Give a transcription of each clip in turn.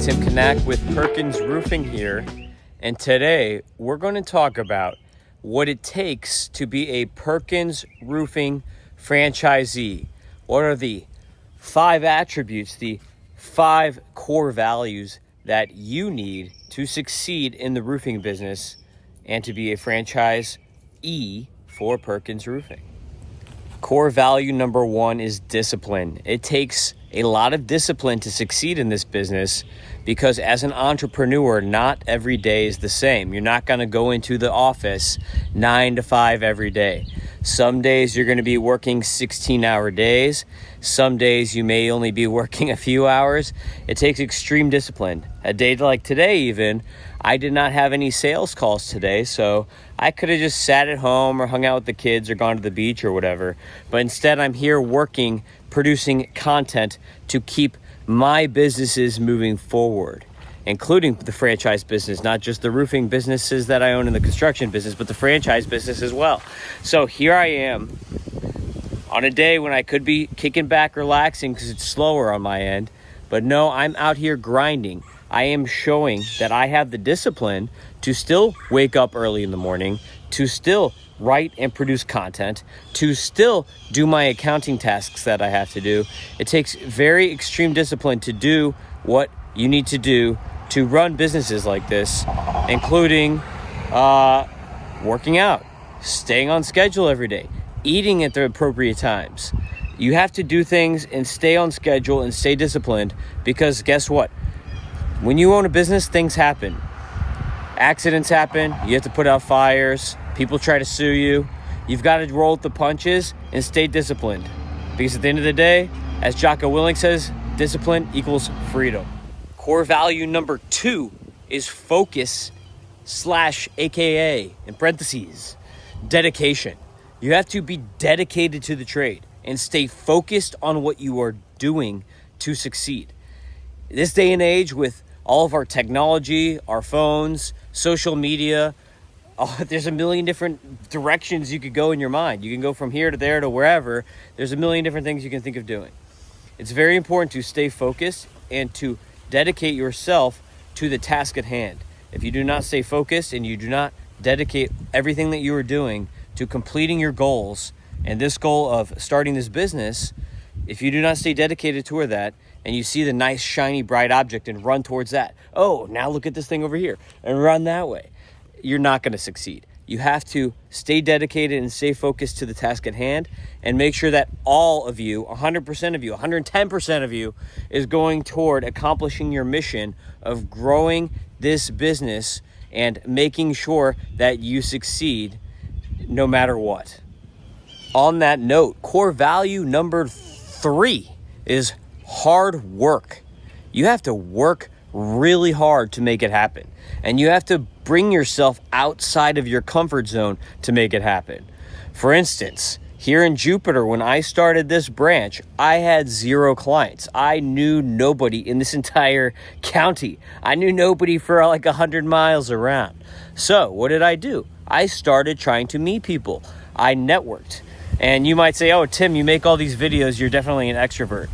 Tim Kanak with Perkins Roofing here, and today we're going to talk about what it takes to be a Perkins Roofing franchisee. What are the 5 attributes, the 5 core values that you need to succeed in the roofing business and to be a franchisee for Perkins Roofing? Core value number 1 is discipline. It takes a lot of discipline to succeed in this business because as an entrepreneur, not every day is the same. You're not going to go into the office 9 to 5 every day. Some days you're going to be working 16-hour days. Some days you may only be working a few hours. It takes extreme discipline. A day like today even, I did not have any sales calls today, so I could have just sat at home or hung out with the kids or gone to the beach or whatever. But instead I'm here working, producing content to keep my businesses moving forward, including the franchise business, not just the roofing businesses that I own in the construction business, but the franchise business as well. So here I am on a day when I could be kicking back, relaxing because it's slower on my end. But no, I'm out here grinding. I am showing that I have the discipline to still wake up early in the morning, to still write and produce content, to still do my accounting tasks that I have to do. It takes very extreme discipline to do what you need to do to run businesses like this, including working out, staying on schedule every day, eating at the appropriate times. You have to do things and stay on schedule and stay disciplined because guess what? When you own a business, things happen. Accidents happen. You have to put out fires. People try to sue you. You've got to roll with the punches and stay disciplined. Because at the end of the day, as Jocko Willink says, discipline equals freedom. Core value number 2 is focus / AKA, in parentheses, dedication. You have to be dedicated to the trade and stay focused on what you are doing to succeed. This day and age with all of our technology, our phones, social media, there's a million different directions you could go in your mind. You can go from here to there to wherever. There's a million different things you can think of doing. It's very important to stay focused and to dedicate yourself to the task at hand. If you do not stay focused and you do not dedicate everything that you are doing to completing your goals and this goal of starting this business, if you do not stay dedicated toward that and you see the nice, shiny, bright object and run towards that, oh, now look at this thing over here and run that way, you're not going to succeed. You have to stay dedicated and stay focused to the task at hand and make sure that all of you, 100% of you, 110% of you is going toward accomplishing your mission of growing this business and making sure that you succeed no matter what. On that note, core value number 3 is hard work. You have to work really hard to make it happen. And you have to bring yourself outside of your comfort zone to make it happen. For instance, here in Jupiter, when I started this branch, I had 0 clients. I knew nobody in this entire county. I knew nobody for like 100 miles around. So what did I do? I started trying to meet people. I networked. And you might say, oh, Tim, you make all these videos. You're definitely an extrovert.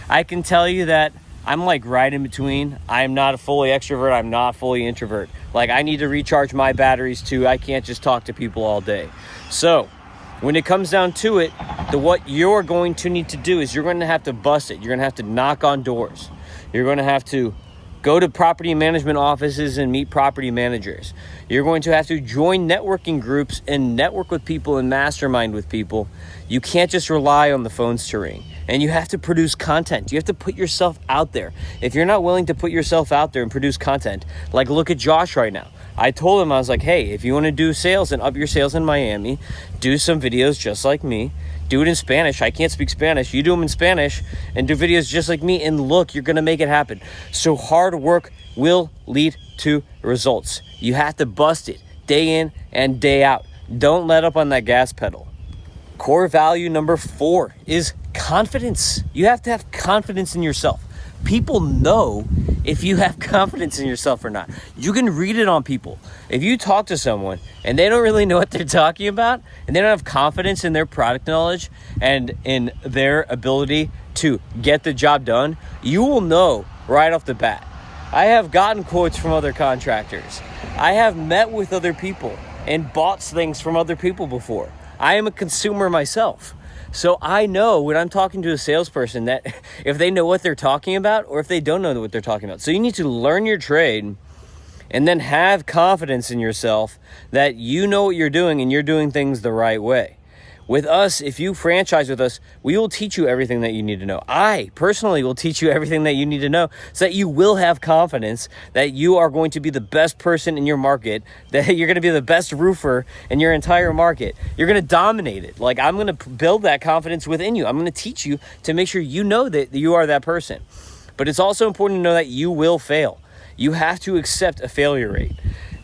I can tell you that I'm like right in between. I'm not a fully extrovert. I'm not fully introvert. Like I need to recharge my batteries too. I can't just talk to people all day. So when it comes down to it, what you're going to need to do is you're going to have to bust it. You're going to have to knock on doors. You're going to have to go to property management offices and meet property managers. You're going to have to join networking groups and network with people and mastermind with people. You can't just rely on the phones to ring. And you have to produce content. You have to put yourself out there. If you're not willing to put yourself out there and produce content, like look at Josh right now. I told him, I was like, hey, if you want to do sales and up your sales in Miami, do some videos just like me. Do it in Spanish. I can't speak Spanish. You do them in Spanish and do videos just like me. And look, you're going to make it happen. So hard work will lead to results. You have to bust it day in and day out. Don't let up on that gas pedal. Core value number 4 is confidence. You have to have confidence in yourself. People know if you have confidence in yourself or not. You can read it on people. If you talk to someone and they don't really know what they're talking about and they don't have confidence in their product knowledge and in their ability to get the job done, you will know right off the bat. I have gotten quotes from other contractors. I have met with other people and bought things from other people before. I am a consumer myself. So I know when I'm talking to a salesperson that if they know what they're talking about or if they don't know what they're talking about. So you need to learn your trade and then have confidence in yourself that you know what you're doing and you're doing things the right way. With us, if you franchise with us, we will teach you everything that you need to know. I personally will teach you everything that you need to know so that you will have confidence that you are going to be the best person in your market, that you're going to be the best roofer in your entire market. You're going to dominate it. Like, I'm going to build that confidence within you. I'm going to teach you to make sure you know that you are that person. But it's also important to know that you will fail. You have to accept a failure rate.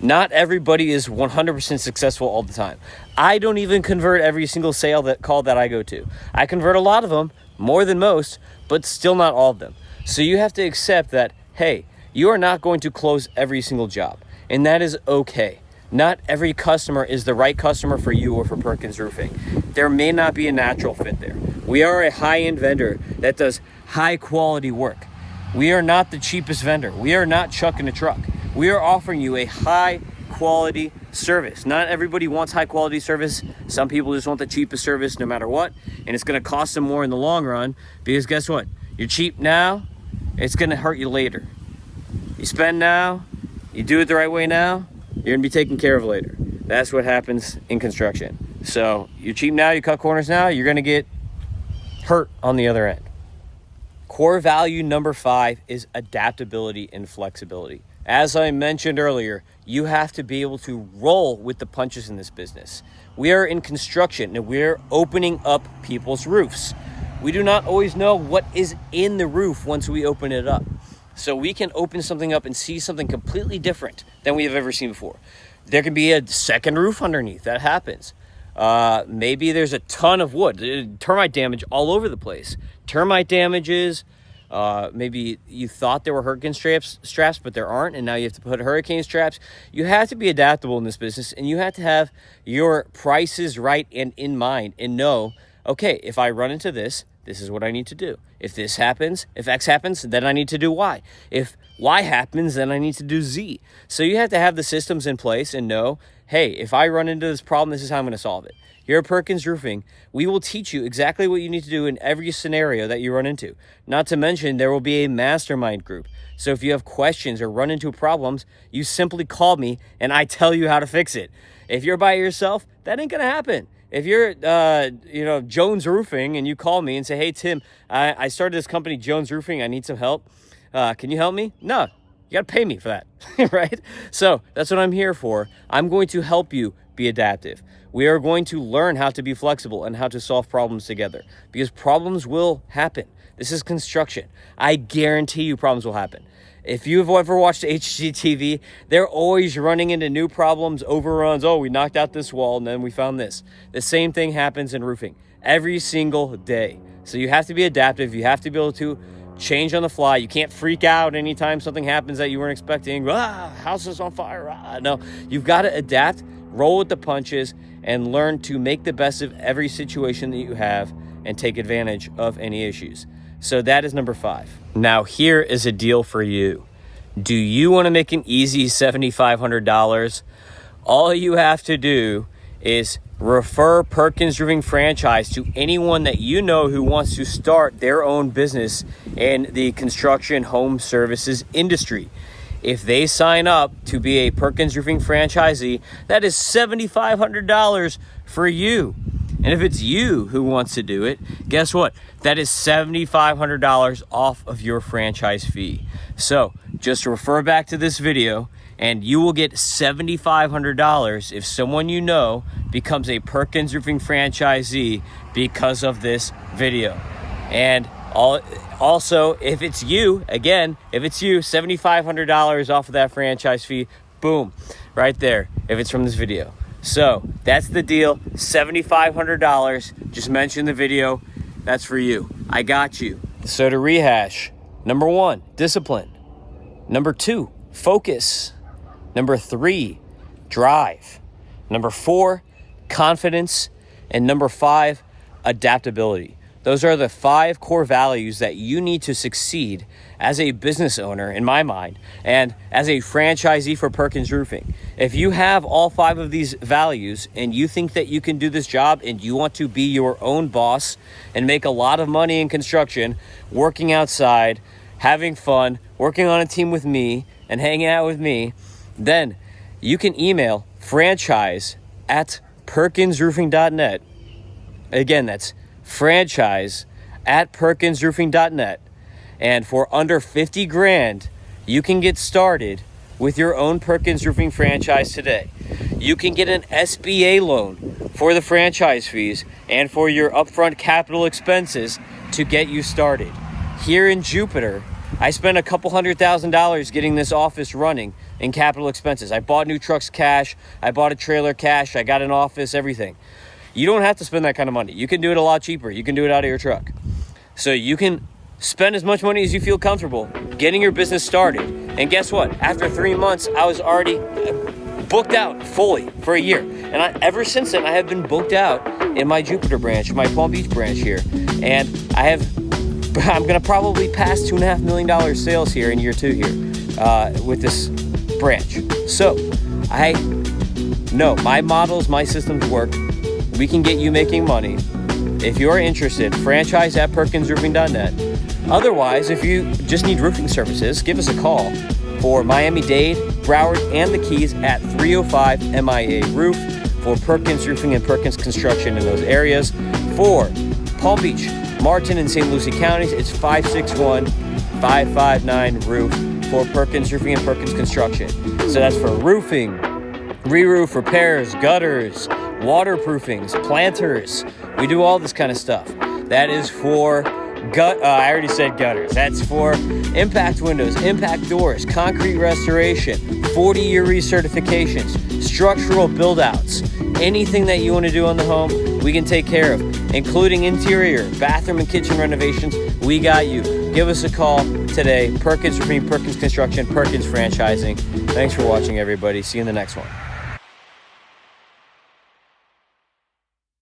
Not everybody is 100% successful all the time. I don't even convert every single call that I go to. I convert a lot of them, more than most, but still not all of them. So you have to accept that, hey, you are not going to close every single job, and that is okay. Not every customer is the right customer for you or for Perkins Roofing. There may not be a natural fit there. We are a high-end vendor that does high-quality work. We are not the cheapest vendor. We are not Chuck in a truck. We are offering you a high-quality service. Not everybody wants high-quality service. Some people just want the cheapest service no matter what, and it's going to cost them more in the long run because guess what? You're cheap now, it's going to hurt you later. You spend now, you do it the right way now, you're going to be taken care of later. That's what happens in construction. So you're cheap now, you cut corners now, you're going to get hurt on the other end. Core value number 5 is adaptability and flexibility. As I mentioned earlier, you have to be able to roll with the punches in this business. We are in construction and we're opening up people's roofs. We do not always know what is in the roof once we open it up. So we can open something up and see something completely different than we have ever seen before. There can be a second roof underneath. That happens. Maybe there's a ton of wood, termite damage all over the place. Termite damages. Maybe you thought there were hurricane straps, but there aren't, and now you have to put hurricane straps. You have to be adaptable in this business, and you have to have your prices right and in mind and know, okay, if I run into this, this is what I need to do. If this happens, if X happens, then I need to do Y. If Y happens, then I need to do Z. So you have to have the systems in place and know, hey, if I run into this problem, this is how I'm going to solve it. Here at Perkins Roofing, we will teach you exactly what you need to do in every scenario that you run into. Not to mention, there will be a mastermind group. So if you have questions or run into problems, you simply call me and I tell you how to fix it. If you're by yourself, that ain't going to happen. If you're, Jones Roofing and you call me and say, hey, Tim, I started this company, Jones Roofing. I need some help. Can you help me? No, you got to pay me for that, right? So that's what I'm here for. I'm going to help you be adaptive. We are going to learn how to be flexible and how to solve problems together because problems will happen. This is construction. I guarantee you problems will happen. If you've ever watched HGTV, they're always running into new problems, overruns. Oh, we knocked out this wall and then we found this. The same thing happens in roofing every single day. So you have to be adaptive. You have to be able to change on the fly. You can't freak out anytime something happens that you weren't expecting. House is on fire. No, you've got to adapt, roll with the punches, and learn to make the best of every situation that you have and take advantage of any issues. So that is number 5. Now here is a deal for you. Do you want to make an easy $7,500? All you have to do is refer Perkins Roofing franchise to anyone that you know who wants to start their own business in the construction home services industry. If they sign up to be a Perkins Roofing franchisee, that is $7,500 for you. And if it's you who wants to do it, guess what? That is $7,500 off of your franchise fee. So just refer back to this video and you will get $7,500 if someone you know becomes a Perkins Roofing franchisee because of this video. And also, if it's you, again, if it's you, $7,500 off of that franchise fee, boom, right there, if it's from this video. So that's the deal, $7,500. Just mention the video. That's for you. I got you. So to rehash, number 1, discipline. Number 2, focus. Number 3, drive. Number 4, confidence. And number 5, adaptability. Those are the 5 core values that you need to succeed as a business owner, in my mind, and as a franchisee for Perkins Roofing. If you have all 5 of these values and you think that you can do this job and you want to be your own boss and make a lot of money in construction, working outside, having fun, working on a team with me, and hanging out with me, then you can email franchise@perkinsroofing.net. Again, that's franchise@perkinsroofing.net. And for under 50 grand, you can get started with your own Perkins Roofing franchise today. You can get an SBA loan for the franchise fees and for your upfront capital expenses to get you started. Here in Jupiter, I spent a couple $100,000 getting this office running in capital expenses. I bought new trucks cash, I bought a trailer cash, I got an office, everything. You don't have to spend that kind of money. You can do it a lot cheaper. You can do it out of your truck. So you can spend as much money as you feel comfortable getting your business started. And guess what? After 3 months, I was already booked out fully for a year. And ever since then, I have been booked out in my Jupiter branch, my Palm Beach branch here. And I'm going to probably pass $2.5 million sales here in year 2 here with this branch. So I know my models, my systems work. We can get you making money. If you're interested, franchise@perkinsroofing.net. Otherwise, if you just need roofing services, give us a call for Miami-Dade, Broward, and the Keys at 305 MIA Roof for Perkins Roofing and Perkins Construction in those areas. For Palm Beach, Martin, and St. Lucie counties, it's 561-559 Roof for Perkins Roofing and Perkins Construction. So that's for roofing, re-roof repairs, gutters, waterproofings, planters. We do all this kind of stuff. That is for I already said gutters. That's for impact windows, impact doors, concrete restoration, 40-year recertifications, structural build-outs. Anything that you want to do on the home, we can take care of, including interior, bathroom, and kitchen renovations. We got you. Give us a call today. Perkins Roofing, Perkins Construction, Perkins Franchising. Thanks for watching, everybody. See you in the next one.